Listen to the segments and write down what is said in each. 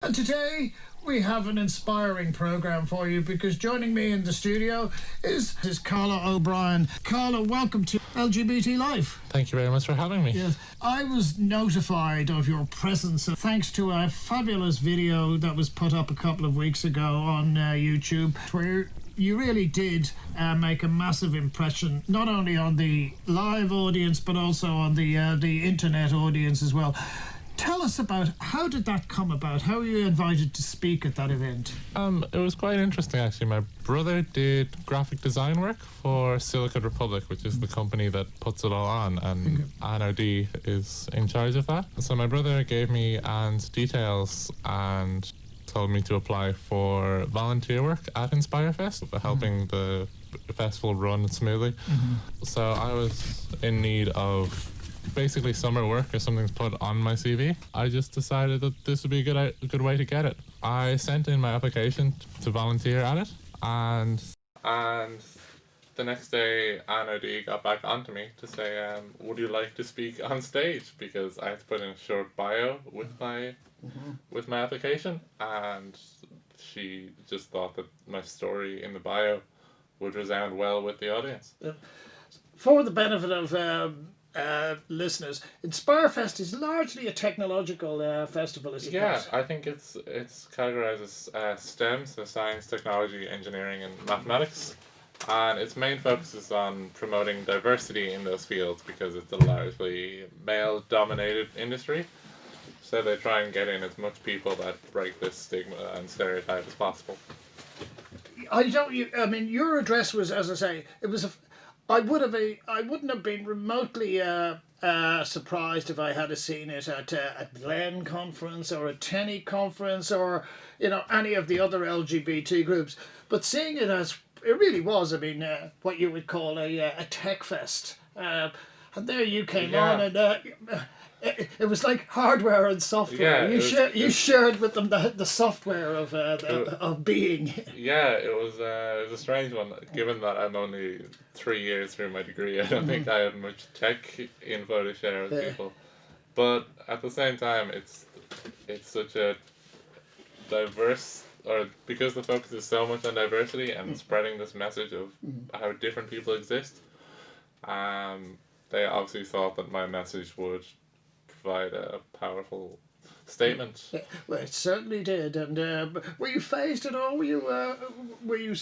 And today we have an inspiring program for you because joining me in the studio is Karla O'Brien. Karla, welcome to LGBTlife. Thank you very much for having me. Yes, I was notified of your presence thanks to a fabulous video that was put up a couple of weeks ago on YouTube where you really did make a massive impression, not only on the live audience but also on the internet audience as well. Tell us about how did that come about? How were you invited to speak at that event? It was quite interesting actually. My brother did graphic design work for Silicon Republic, which is the company that puts it all on, and NOD is in charge of that. So my brother gave me Anne's details and told me to apply for volunteer work at InspireFest, helping the festival run smoothly. So I was in need of basically summer work or something to put on my CV. I just decided that this would be a good way to get it. I sent in my application to volunteer at it, and the next day NOD got back onto me to say, would you like to speak on stage, because I had to put in a short bio with my application, and she just thought that my story in the bio would resound well with the audience. For the benefit of listeners, InspireFest is largely a technological festival, is it not? Yeah, I think it's categorized as STEM, so science, technology, engineering, and mathematics. And its main focus is on promoting diversity in those fields because it's a largely male-dominated industry. So they try and get in as much people that break this stigma and stereotype as possible. I mean, your address was, as I say, it was I wouldn't have been remotely surprised if I had seen it at a Glen conference or a TENI conference or any of the other LGBT groups. But seeing it as it really was, I mean, what you would call a tech fest, and there you came on, and it was like hardware and software. Yeah, you shared with them the software of being. Yeah, it was a strange one, given that I'm only 3 years through my degree. I don't think I had much tech info to share with people. But at the same time, it's such a diverse, or because the focus is so much on diversity and spreading this message of how different people exist, they obviously thought that my message would provide a powerful statement. Yeah, well, it certainly did. And were you phased at all? Were you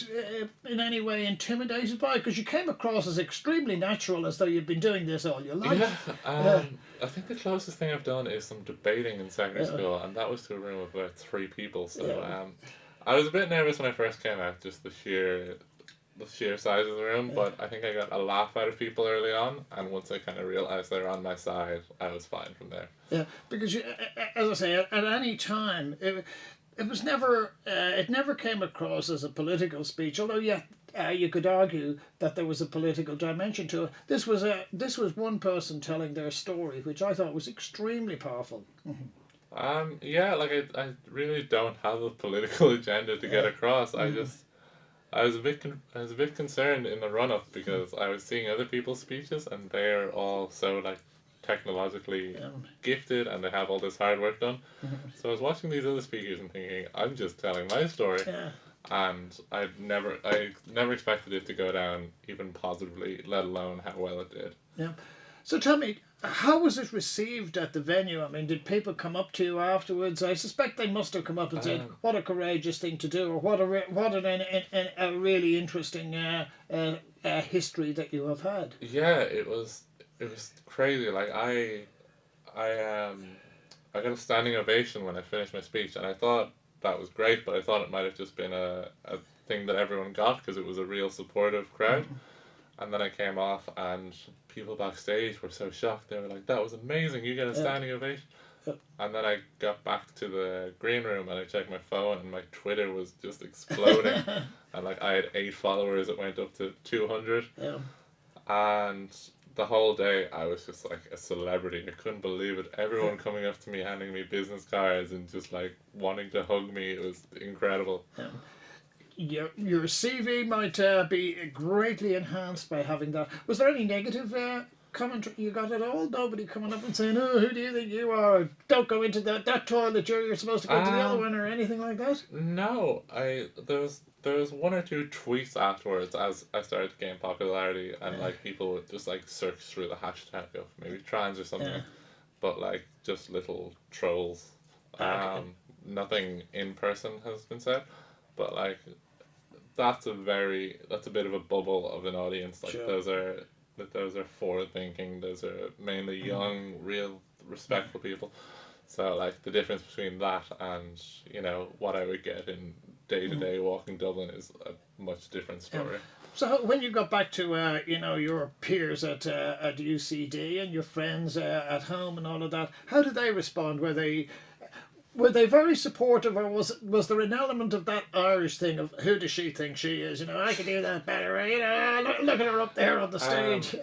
in any way intimidated by it? Because you came across as extremely natural, as though you'd been doing this all your life. I think the closest thing I've done is some debating in secondary school, and that was to a room of about 3 people. So I was a bit nervous when I first came out, just the sheer size of the room, but I think I got a laugh out of people early on, and once I kind of realised they were on my side, I was fine from there. Yeah, because as I say, at any time, it was never, it never came across as a political speech, although you could argue that there was a political dimension to it. This was one person telling their story, which I thought was extremely powerful. I really don't have a political agenda to get across. I was a bit concerned in the run-up because I was seeing other people's speeches and they're all so technologically gifted and they have all this hard work done. So I was watching these other speakers and thinking, I'm just telling my story. And I never expected it to go down even positively, let alone how well it did. Yeah. So tell me, how was it received at the venue? I mean, did people come up to you afterwards? I suspect they must have come up and said, "What a courageous thing to do," or "What a really interesting history that you have had." Yeah, it was crazy. Like I got a standing ovation when I finished my speech, and I thought that was great, but I thought it might have just been a thing that everyone got because it was a real supportive crowd. And then I came off and people backstage were so shocked. They were like, "That was amazing, you get a standing ovation." And then I got back to the green room and I checked my phone and my Twitter was just exploding. And I had 8 followers, it went up to 200. And the whole day I was just like a celebrity. I couldn't believe it. Everyone coming up to me, handing me business cards and just wanting to hug me. It was incredible. Your CV might be greatly enhanced by having that. Was there any negative you got it all. Nobody coming up and saying, "Oh, who do you think you are? Or, don't go into that toilet. You're supposed to go to the other one," or anything like that. No, there was one or two tweets afterwards as I started to gain popularity, and like people would just like search through the hashtag of maybe trans or something, Yeah. but like just little trolls. Okay. Nothing in person has been said, but like that's a bit of a bubble of an audience. Like Sure. those are forward thinking. Those are mainly young, real, respectful people. So like the difference between that and what I would get in day to day walking Dublin is a much different story. So when you got back to your peers at UCD and your friends at home and all of that, how did they respond? Were they very supportive, or was there an element of that Irish thing of who does she think she is? I can do that better. Look at her up there on the stage.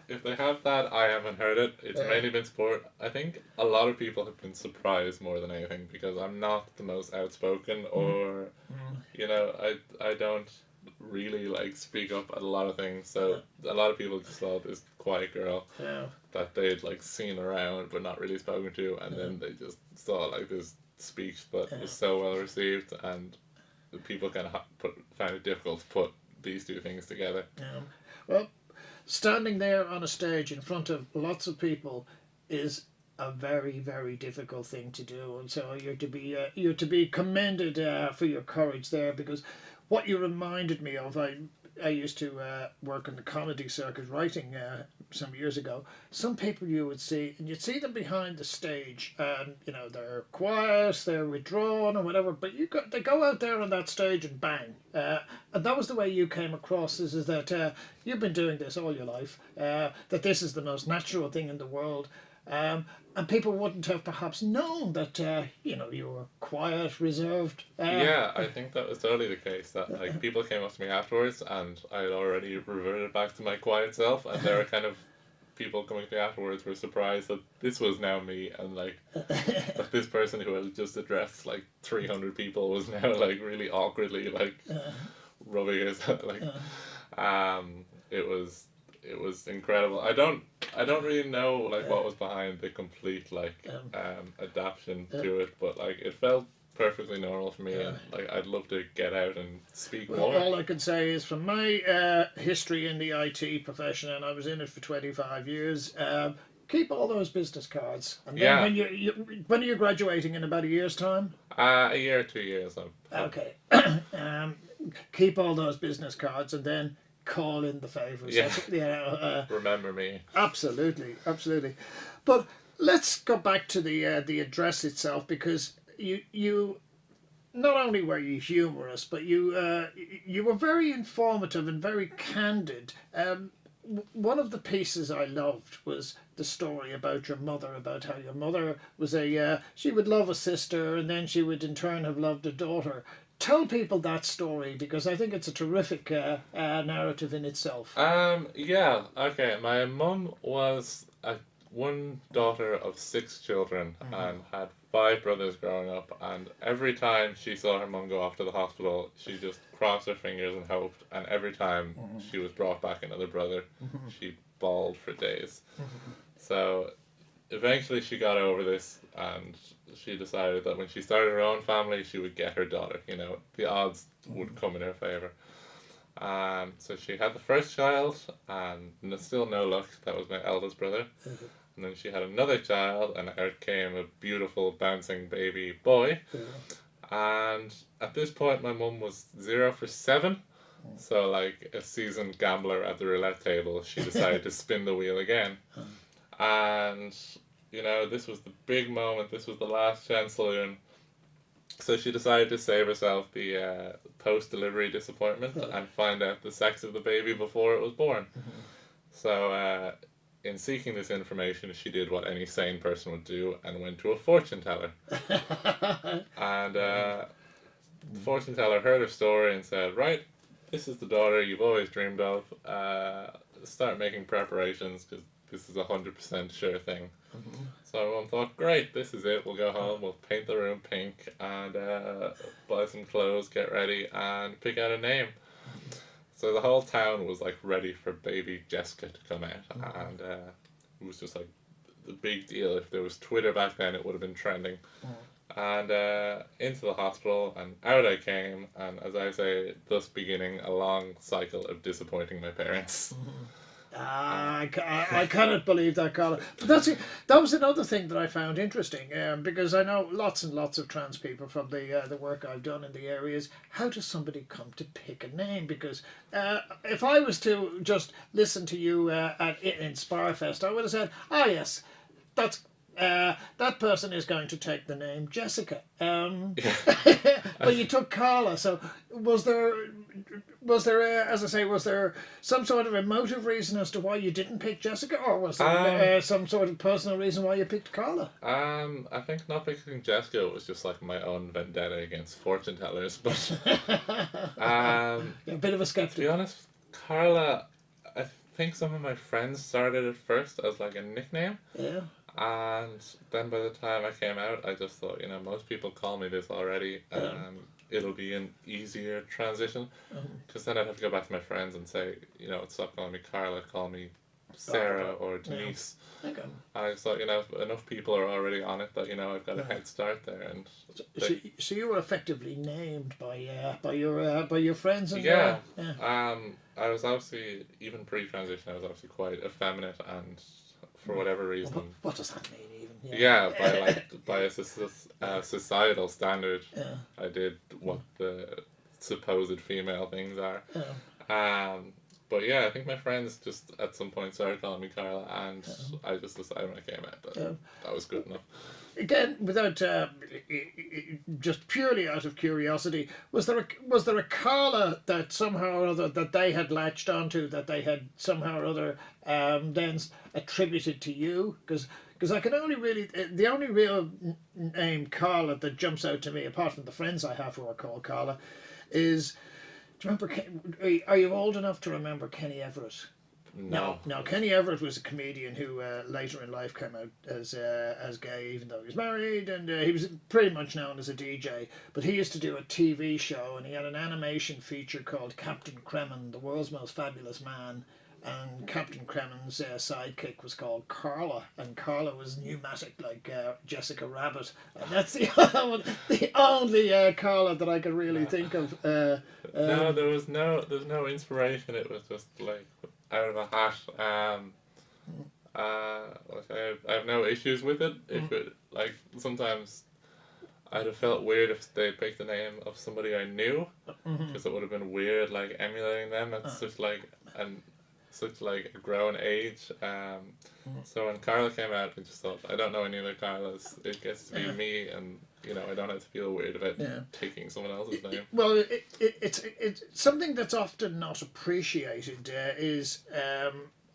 If they have that, I haven't heard it. It's mainly been support. I think a lot of people have been surprised more than anything because I'm not the most outspoken, or I don't really like speak up at a lot of things. So a lot of people just saw this quiet girl Yeah. that they'd like seen around but not really spoken to, and then they just saw like this speech that was so well received, and the people kind of found it difficult to put these two things together. Yeah. Well, standing there on a stage in front of lots of people is a very, very difficult thing to do, and so you're to be commended for your courage there, because what you reminded me of, I used to work in the comedy circuit writing some years ago. Some people you would see, and you'd see them behind the stage, and they're quiet, they're withdrawn, or whatever. But they go out there on that stage and bang. And that was the way you came across. Is that you've been doing this all your life. That this is the most natural thing in the world. And people wouldn't have perhaps known that you were quiet, reserved. Yeah, I think that was totally the case. That like people came up to me afterwards, and I had already reverted back to my quiet self, and there were kind of people coming to me afterwards were surprised that this was now me, and like that this person who had just addressed like 300 people was now like really awkwardly like rubbing his like it was incredible. I don't really know like what was behind the complete like adaptation to it, but like it felt perfectly normal for me, and like I'd love to get out and speak Well, more. all I can say is from my history in the IT profession, and I was in it for 25 years. Keep all those business cards, and then Yeah. when are you graduating, in about a year's time? A year, 2 years. Okay. Keep all those business cards, and then call in the favours. Yeah. Remember me. Absolutely, absolutely. But let's go back to the address itself, because you not only were you humorous, but you were very informative and very candid. One of the pieces I loved was the story about your mother, about how your mother was she would love a sister, and then she would in turn have loved a daughter. Tell people that story, because I think it's a terrific narrative in itself. Yeah. Okay. My mum was one daughter of 6 children and had 5 brothers growing up. And every time she saw her mum go off to the hospital, she just crossed her fingers and hoped. And every time she was brought back another brother, she bawled for days. So eventually she got over this, and she decided that when she started her own family, she would get her daughter. The odds would come in her favor. So she had the first child, and still no luck. That was my eldest brother. And then she had another child, and out came a beautiful bouncing baby boy. And at this point, my mum was 0 for 7. So, like a seasoned gambler at the roulette table, she decided to spin the wheel again. And this was the big moment. This was the last chance saloon. So she decided to save herself the post-delivery disappointment and find out the sex of the baby before it was born. So in seeking this information, she did what any sane person would do and went to a fortune teller. And the fortune teller heard her story and said, "Right, this is the daughter you've always dreamed of. Start making preparations, because this is 100% sure thing." So my mum thought, "Great, this is it. We'll go home, we'll paint the room pink, and buy some clothes, get ready, and pick out a name." So the whole town was like ready for baby Jessica to come out, and it was just like the big deal. If there was Twitter back then, it would have been trending. And into the hospital, and out I came, and as I say, thus beginning a long cycle of disappointing my parents. I cannot believe that, Karla. But that was another thing that I found interesting, because I know lots and lots of trans people from the work I've done in the areas. How does somebody come to pick a name? Because if I was to just listen to you at InspireFest, I would have said, "Ah, yes, that's." That person is going to take the name Jessica. But you took Karla. So was there, as I say, was there some sort of emotive reason as to why you didn't pick Jessica, or was there some sort of personal reason why you picked Karla? I think not picking Jessica was just like my own vendetta against fortune tellers, but You're a bit of a to skeptic. be honest, Karla, I think some of my friends started it first as like a nickname. Yeah. And then by the time I came out, I just thought, most people call me this already. It'll be an easier transition. Because then I'd have to go back to my friends and say, stop calling me Karla, call me Sarah or Denise. Yeah. Okay. I just thought, enough people are already on it that, I've got a head start there. And so you were effectively named by your friends and yeah. yeah. I was obviously, even pre-transition, I was obviously quite effeminate, and for whatever reason. What does that mean, even? Yeah, by a societal standard, I did what the supposed female things are. But yeah, I think my friends just at some point started calling me Karla, and I just decided when I came out that that was good enough. Again, without just purely out of curiosity, was there a Karla that somehow or other that they had latched onto, that they had somehow or other then attributed to you? Because I can only really, the only real name Karla that jumps out to me, apart from the friends I have who are called Karla, is, do you remember, are you old enough to remember Kenny Everett? No. No. Kenny Everett was a comedian who later in life came out as gay, even though he was married, and he was pretty much known as a DJ. But he used to do a TV show, and he had an animation feature called Captain Kremen, the world's most fabulous man. And Captain Kremen's sidekick was called Karla, and Karla was pneumatic like Jessica Rabbit. And that's the only Karla that I could really think of. No, there's no inspiration. It was just like out of a hat. I have no issues with it. If it like sometimes I'd have felt weird if they picked the name of somebody I knew, because it would have been weird like emulating them at such a grown age. So when Karla came out, I just thought, I don't know any other Karlas. It gets to be me, and I don't have to feel weird about taking someone else's name. Well, it's something that's often not appreciated is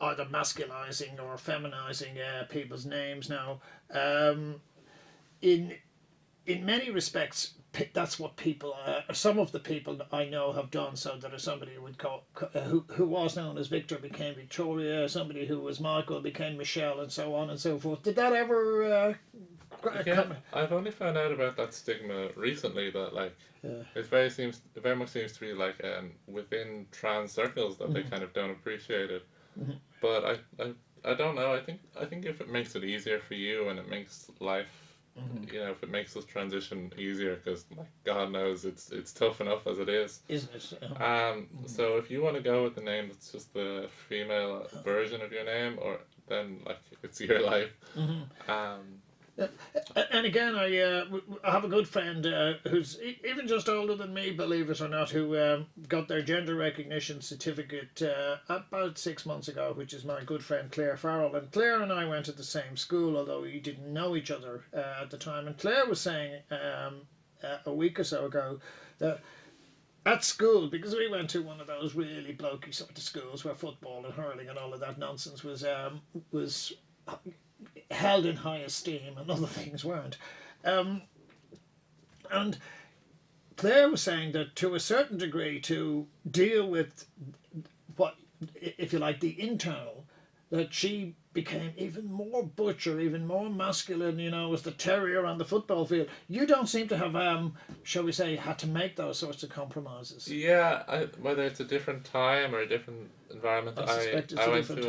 either masculizing or feminizing people's names. Now, in many respects, that's what people, some of the people I know have done. So that if somebody would call, who was known as Victor became Victoria, somebody who was Michael became Michelle, and so on and so forth. Did that ever? I've only found out about that stigma recently. That it very much seems to be like within trans circles that they kind of don't appreciate it. But I don't know. I think if it makes it easier for you and it makes life. If it makes this transition easier, because God knows it's tough enough as it is. Isn't it? So if you want to go with the name that's just the female version of your name, or then it's your life. And again, I have a good friend who's even just older than me, believe it or not, who got their gender recognition certificate about 6 months ago, which is my good friend Claire Farrell. And Claire and I went to the same school, although we didn't know each other at the time. And Claire was saying a week or so ago that at school, because we went to one of those really blokey sort of schools where football and hurling and all of that nonsense was held in high esteem and other things weren't. And Claire was saying that to a certain degree, to deal with what, if you like, the internal, that she became even more butcher, even more masculine, as the terrier on the football field. You don't seem to have, shall we say, had to make those sorts of compromises. Yeah, whether it's a different time or a different environment, I suspect it's I a went different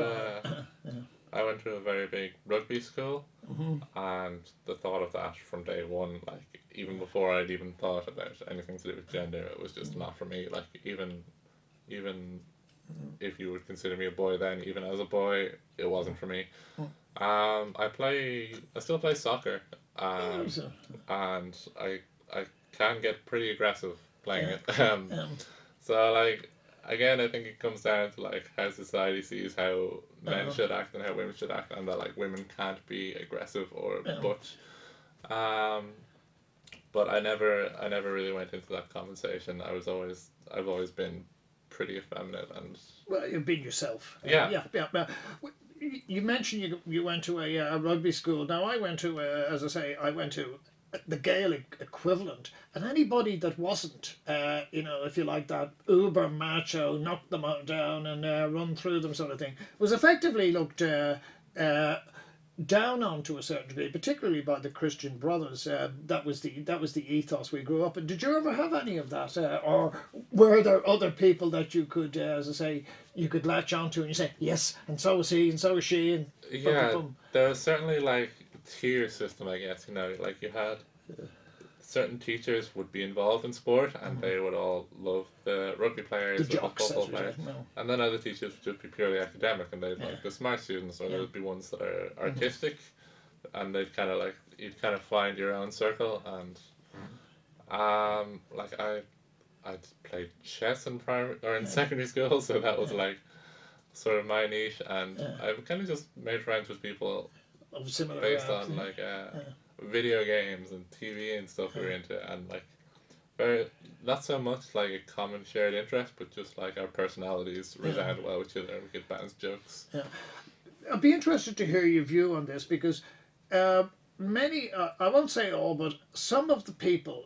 to time. I went to a very big rugby school, Hmm. and the thought of that from day one, like even before I'd even thought about anything to do with gender, it was just not for me. Like even if you would consider me a boy then, even as a boy, it wasn't for me. I still play soccer, um, So, and I can get pretty aggressive playing yeah, it. um, So like again, I think it comes down to like how society sees how men uh, should act and how women should act, and that like women can't be aggressive or um, butch. Um, but I never really went into that conversation. I've always been pretty effeminate and well, you've been yourself. yeah, Yeah, yeah. You mentioned you went to a rugby school. Now I went to, as I say, I went to the Gaelic equivalent, and anybody that wasn't, if you like, that uber macho, knock them down and run through them sort of thing, was effectively looked uh, down on to a certain degree, particularly by the Christian brothers. That was the ethos we grew up in. Did you ever have any of that, or were there other people that you could, as I say, you could latch onto and you say yes, and so is he, and so is she, and bum bum yeah. bum. There was certainly like tier system, I guess. You know, like you had certain teachers would be involved in sport and they would all love the rugby The players or the jocks, football as we say. players. No. And then other teachers would just be purely academic and they'd Yeah. like the smart students or Yeah. there'd be ones that are artistic and they'd kind of like, you'd kind of find your own circle and like I'd played chess in primary or in secondary school so that was like sort of my niche and I kind of just made friends with people Of similar. based on like video games and TV and stuff we were into and like very not so much like a common shared interest, but just like our personalities resound well with each other and we could bounce jokes. Yeah. I'd be interested to hear your view on this because uh, many, I won't say all, but some of the people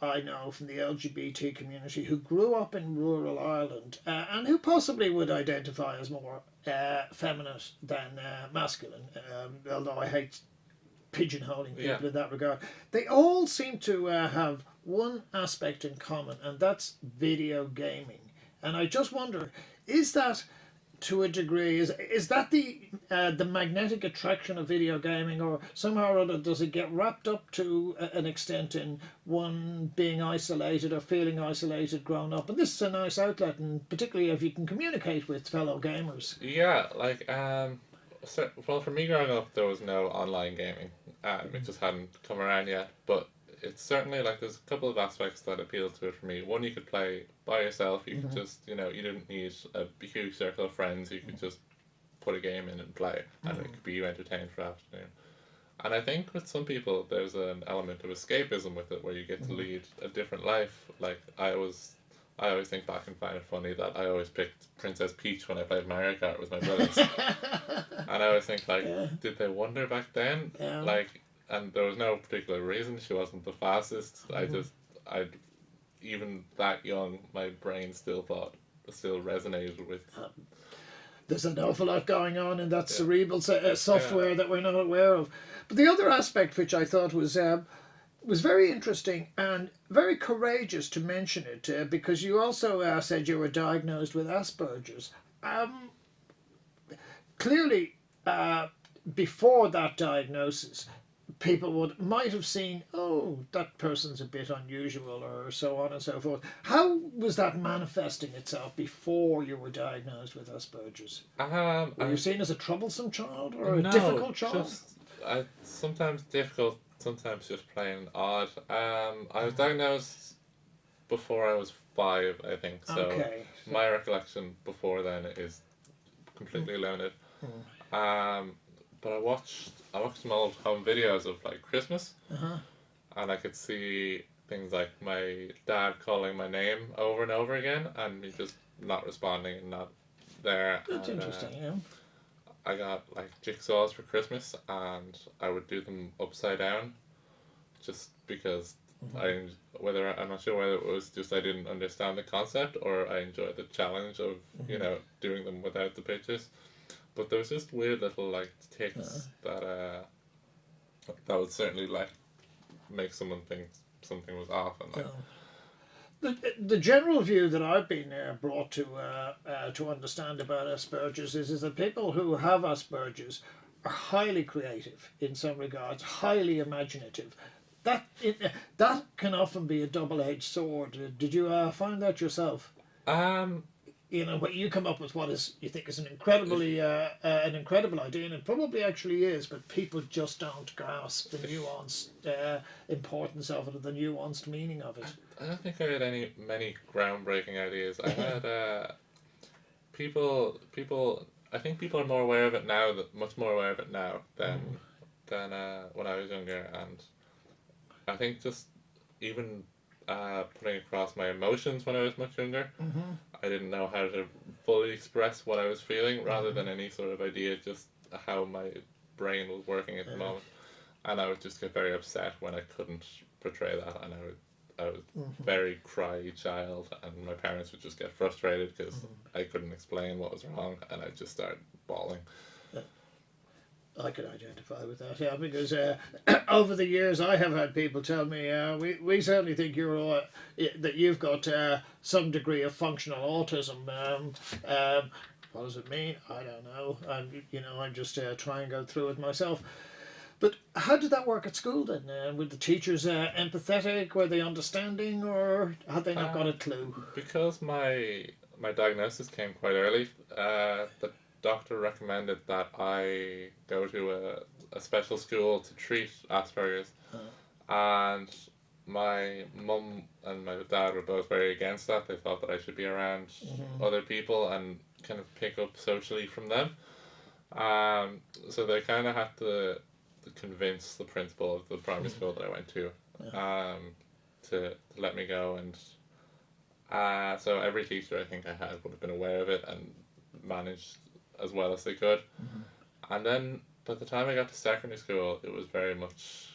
I know from the LGBT community who grew up in rural Ireland and who possibly would identify as more feminine than masculine, although I hate pigeonholing people Yeah. in that regard, they all seem to have one aspect in common, and that's video gaming. And I just wonder, is that to a degree is that the magnetic attraction of video gaming, or somehow or other does it get wrapped up to an extent in one being isolated or feeling isolated growing up? And this is a nice outlet, and particularly if you can communicate with fellow gamers. Yeah, like so, well for me growing up there was no online gaming. It just hadn't come around yet, but it's certainly like there's a couple of aspects that appeal to it for me. One, you could play by yourself. You could just you didn't need a huge circle of friends. You could just put a game in and play, and it could be you entertained for afternoon. And I think with some people there's an element of escapism with it, where you get to lead a different life. Like I always think back and find it funny that I always picked Princess Peach when I played Mario Kart with my brothers. And I always think like, did they wonder back then? Yeah. Like, and there was no particular reason. She wasn't the fastest. I even that young, my brain still resonated with. There's an awful lot going on in that cerebral software that we're not aware of. But the other aspect, which I thought was very interesting and very courageous to mention it, because you also said you were diagnosed with Aspergers. Clearly, before that diagnosis, people might have seen, oh, that person's a bit unusual, or so on and so forth. How was that manifesting itself before you were diagnosed with Asperger's? Were you seen as a troublesome child or a No, difficult child? just sometimes difficult, sometimes just plain odd. I was diagnosed before I was 5, I think. So Okay. my recollection before then is completely limited. But I watched some old home videos of like Christmas, and I could see things like my dad calling my name over and over again, and me just not responding and not there. That's And, interesting, yeah. I got like jigsaws for Christmas, and I would do them upside down, just because I'm not sure whether it was just I didn't understand the concept or I enjoyed the challenge of doing them without the pictures. but there was just weird little like tics that would certainly like make someone think something was off, and like The general view that I've been brought to understand about Aspergers is that people who have Aspergers are highly creative in some regards, highly imaginative. That can often be a double-edged sword. Did you find that yourself? um You know, but you come up with what is you think is an incredible idea, and it probably actually is, but people just don't grasp the nuanced importance of it, or the nuanced meaning of it. I don't think I had many groundbreaking ideas. I had people. I think people are more aware of it now. Much more aware of it now than when I was younger, and I think just even putting across my emotions when I was much younger. I didn't know how to fully express what I was feeling, rather than any sort of idea, just how my brain was working at the moment. And I would just get very upset when I couldn't portray that, and I was very cry child, and my parents would just get frustrated because I couldn't explain what was wrong, and I'd just start bawling. I can identify with that, yeah, because over the years I have had people tell me, we certainly think that you've got some degree of functional autism. What does it mean? I don't know. I'm just trying to go through it myself. But how did that work at school then? Were the teachers empathetic? Were they understanding, or had they not got a clue? Because my diagnosis came quite early, the doctor recommended that I go to a special school to treat Asperger's, and my mum and my dad were both very against that. They thought that I should be around other people and kind of pick up socially from them. So they kind of had to convince the principal of the primary school that I went to let me go, and so every teacher I think I had would have been aware of it and managed as well as they could. And then by the time I got to secondary school, it was very much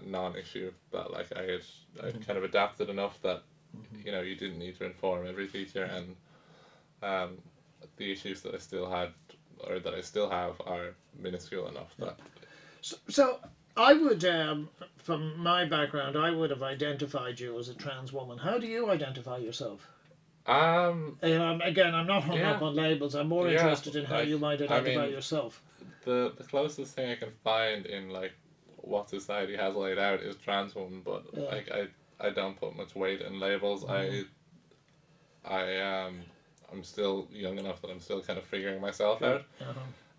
non-issue. That like I'd kind of adapted enough that you didn't need to inform every teacher, and the issues that I still had, or that I still have, are minuscule enough that. So I would, from my background, I would have identified you as a trans woman. How do you identify yourself? Again, I'm not hung up on labels. I'm more interested in how you might identify yourself. The closest thing I can find in like what society has laid out is trans woman, but like I don't put much weight in labels. I'm still young enough that I'm still kind of figuring myself out.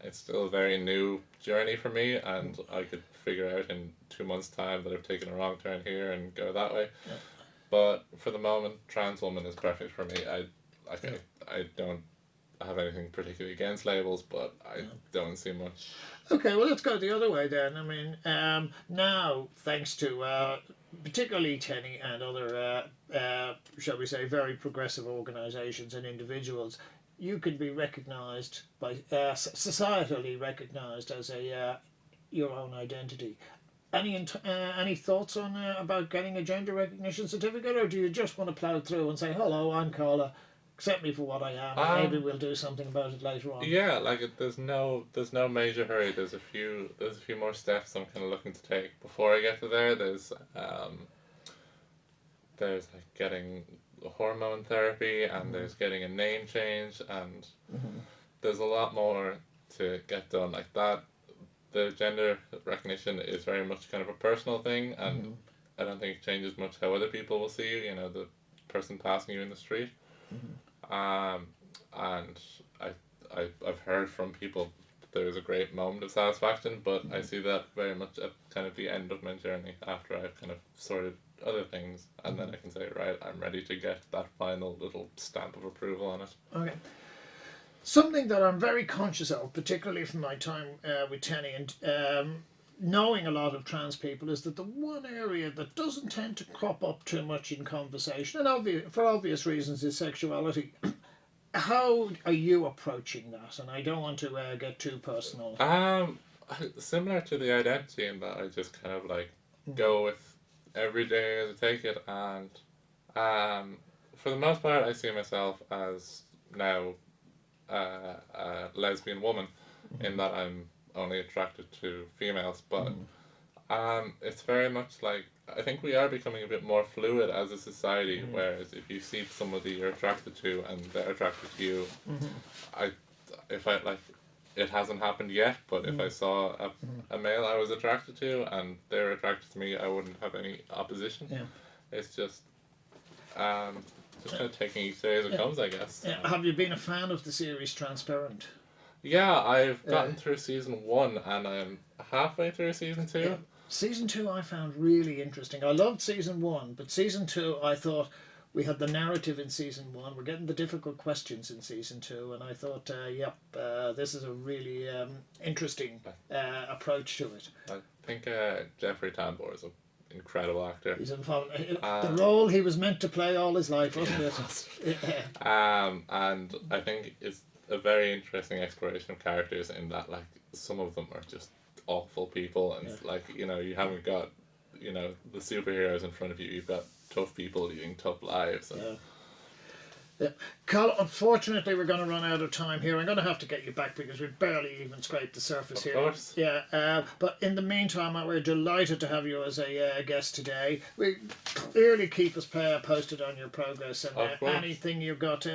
It's still a very new journey for me, and I could figure out in 2 months' time that I've taken a wrong turn here and go that way. But for the moment, trans woman is perfect for me. I don't have anything particularly against labels, but I don't see much. Okay, well, let's go the other way then. I mean, now, thanks to particularly TENI and other, shall we say, very progressive organisations and individuals, you could be recognised by societally recognised as your own identity. Any thoughts on about getting a gender recognition certificate, or do you just want to plough through and say, "Hello, I'm Karla, accept me for what I am, and maybe we'll do something about it later on"? Yeah, like there's no major hurry. There's a few more steps I'm kind of looking to take before I get to there. There's like getting hormone therapy, and there's getting a name change, and there's a lot more to get done like that. The gender recognition is very much kind of a personal thing, and I don't think it changes much how other people will see you. The person passing you in the street. And I've heard from people that there is a great moment of satisfaction, but I see that very much at kind of the end of my journey, after I've kind of sorted other things, and then I can say, right, I'm ready to get that final little stamp of approval on it. Okay. Something that I'm very conscious of, particularly from my time with TENI and knowing a lot of trans people, is that the one area that doesn't tend to crop up too much in conversation, and for obvious reasons, is sexuality. How are you approaching that? And I don't want to get too personal. Similar to the identity, in that I just kind of like go with every day as I take it, and for the most part, I see myself as now a lesbian woman. in that I'm only attracted to females, but it's very much like, I think we are becoming a bit more fluid as a society, whereas if you see somebody you're attracted to and they're attracted to you, I, if I like, it hasn't happened yet, but if I saw a male I was attracted to and they're attracted to me, I wouldn't have any opposition. Yeah. It's just kind of taking each day as it comes, I guess. Yeah. Have you been a fan of the series Transparent? Yeah, I've gotten through season 1 and I'm halfway through season 2. Yeah. Season 2 I found really interesting. I loved season 1, but season 2 I thought we had the narrative in season 1. We're getting the difficult questions in season 2, and I thought, this is a really interesting approach to it. I think Jeffrey Tambor is an incredible actor. He's the role he was meant to play all his life, wasn't it? And I think it's a very interesting exploration of characters in that, like, some of them are just awful people, and like, you haven't got, the superheroes in front of you. You've got tough people leading tough lives. And Yeah. Carl, unfortunately we're going to run out of time here. I'm going to have to get you back because we've barely even scraped the surface here. Of course. Yeah, but in the meantime, we're delighted to have you as a guest today. We clearly keep us posted on your progress, and anything you've got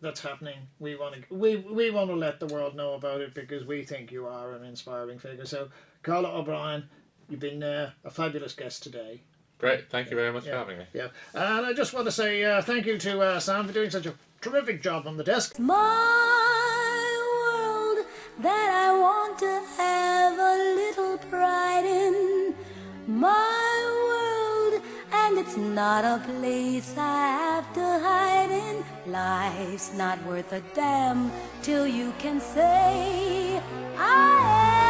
that's happening, we want to let the world know about it because we think you are an inspiring figure. So, Karla O'Brien, you've been a fabulous guest today. Great, thank you very much for having me. Yeah, and I just want to say thank you to Sam for doing such a terrific job on the desk. My world that I want to have a little pride in. My world, and it's not a place I have to hide in. Life's not worth a damn till you can say I am.